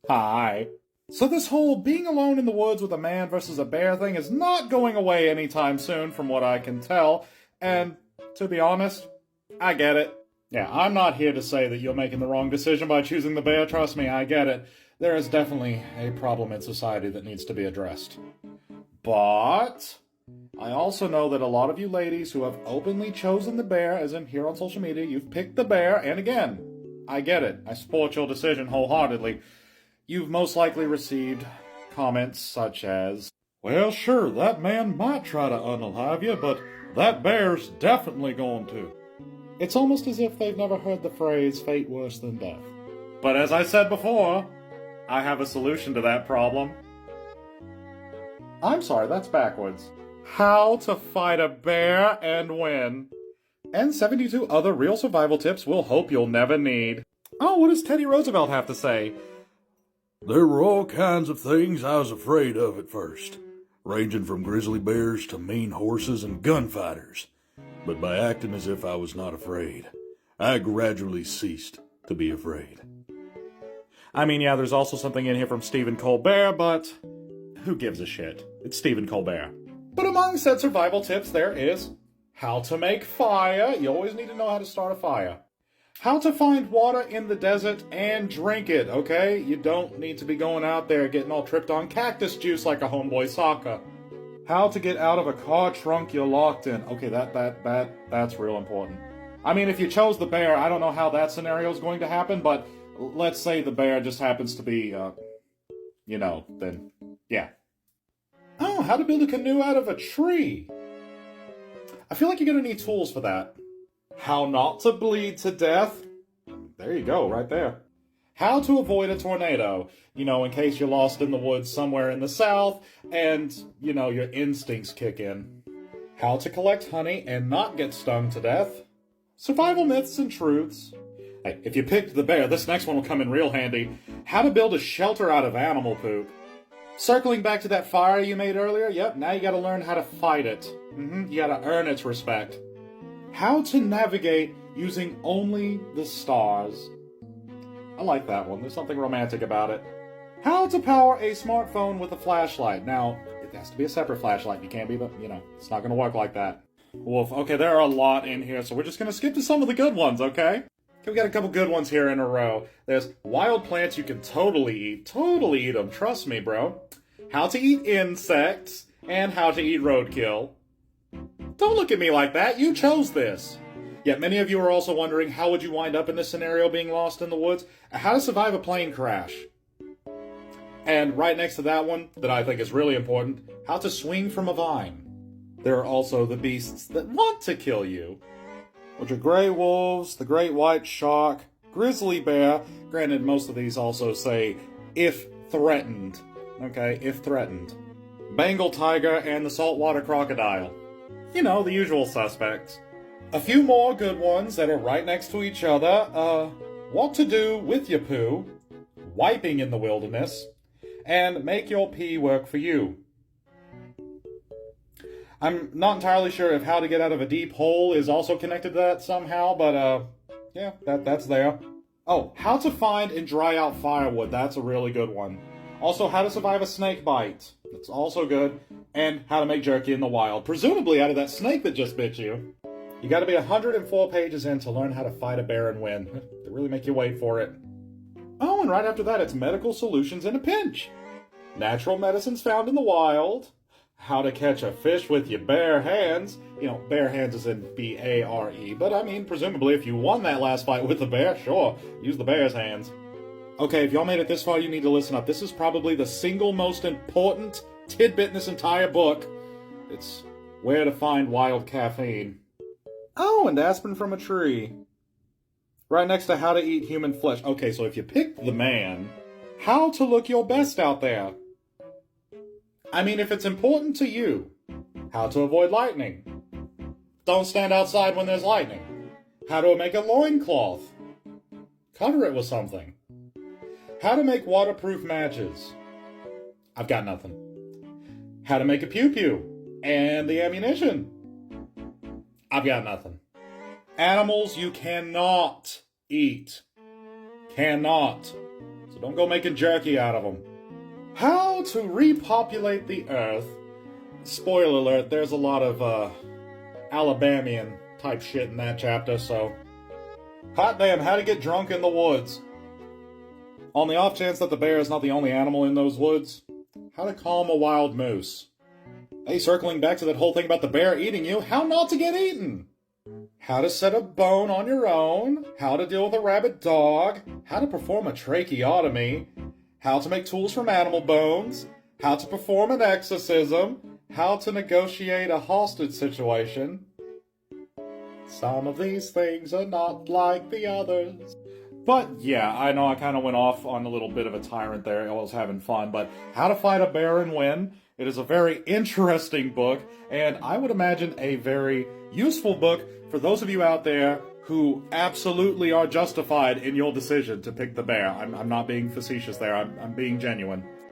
Hi. So this whole being alone in the woods with a man versus a bear thing is not going away anytime soon from what I can tell, and to be honest, I get it. Yeah, I'm not here to say that you're making the wrong decision by choosing the bear, trust me, I get it. There is definitely a problem in society that needs to be addressed. But I also know that a lot of you ladies who have openly chosen the bear, as in here on social media, you've picked the bear, and again, I get it. I support your decision wholeheartedly. You've most likely received comments such as, well, sure, that man might try to unalive you, but that bear's definitely going to. It's almost as if they've never heard the phrase, fate worse than death. But as I said before, I have a solution to that problem. I'm sorry, that's backwards. How to fight a bear and win. And 72 other real survival tips we'll hope you'll never need. Oh, what does Teddy Roosevelt have to say? There were all kinds of things I was afraid of at first, ranging from grizzly bears to mean horses and gunfighters. But by acting as if I was not afraid, I gradually ceased to be afraid. I mean, yeah, there's also something in here from Stephen Colbert, but who gives a shit? It's Stephen Colbert. But among said survival tips, there is how to make fire. You always need to know how to start a fire. How to find water in the desert and drink it, okay? You don't need to be going out there getting all tripped on cactus juice like a homeboy Sokka. How to get out of a car trunk you're locked in. Okay, that's real important. I mean, if you chose the bear, I don't know how that scenario is going to happen, but let's say the bear just happens to be, then, yeah. Oh, how to build a canoe out of a tree. I feel like you're gonna need tools for that. How not to bleed to death. There you go, right there. How to avoid a tornado. In case you're lost in the woods somewhere in the south and, your instincts kick in. How to collect honey and not get stung to death. Survival myths and truths. Hey, if you picked the bear, this next one will come in real handy. How to build a shelter out of animal poop. Circling back to that fire you made earlier, yep, now you gotta learn how to fight it. You gotta earn its respect. How to navigate using only the stars. I like that one. There's something romantic about it. How to power a smartphone with a flashlight. Now, it has to be a separate flashlight. You can't be, it's not going to work like that. Woof. Okay, there are a lot in here, so we're just going to skip to some of the good ones, okay? We got a couple good ones here in a row. There's wild plants you can totally eat. Totally eat them. Trust me, bro. How to eat insects and how to eat roadkill. Don't look at me like that. You chose this. Yet many of you are also wondering how would you wind up in this scenario being lost in the woods? How to survive a plane crash. And right next to that one, that I think is really important, how to swing from a vine. There are also the beasts that want to kill you, which are gray wolves, the great white shark, grizzly bear. Granted, most of these also say, if threatened. Okay, if threatened. Bengal tiger and the saltwater crocodile. The usual suspects. A few more good ones that are right next to each other. What to do with your poo, wiping in the wilderness, and make your pee work for you. I'm not entirely sure if how to get out of a deep hole is also connected to that somehow, but yeah, that's there. Oh, how to find and dry out firewood. That's a really good one. Also, how to survive a snake bite. That's also good. And how to make jerky in the wild. Presumably out of that snake that just bit you. You gotta be 104 pages in to learn how to fight a bear and win. They really make you wait for it. Oh, and right after that, it's medical solutions in a pinch. Natural medicines found in the wild. How to catch a fish with your bare hands. Bare hands is in B-A-R-E. But I mean, presumably if you won that last fight with the bear, sure, use the bear's hands. Okay, if y'all made it this far, you need to listen up. This is probably the single most important tidbit in this entire book. It's where to find wild caffeine. Oh, and aspirin from a tree. Right next to how to eat human flesh. Okay, so if you picked the man, how to look your best out there. I mean, if it's important to you, how to avoid lightning. Don't stand outside when there's lightning. How to make a loincloth. Cover it with something. How to make waterproof matches. I've got nothing. How to make a pew-pew. And the ammunition. I've got nothing. Animals you cannot eat. Cannot. So don't go making jerky out of them. How to repopulate the earth. Spoiler alert, there's a lot of Alabamian type shit in that chapter, so... Hot damn, how to get drunk in the woods. On the off chance that the bear is not the only animal in those woods, how to calm a wild moose. Hey, circling back to that whole thing about the bear eating you, how not to get eaten. How to set a bone on your own, how to deal with a rabid dog, how to perform a tracheotomy, how to make tools from animal bones, how to perform an exorcism, how to negotiate a hostage situation. Some of these things are not like the others. But yeah, I know I kind of went off on a little bit of a tyrant there. I was having fun, but How to Fight a Bear and Win. It is a very interesting book, and I would imagine a very useful book for those of you out there who absolutely are justified in your decision to pick the bear. I'm not being facetious there. I'm being genuine.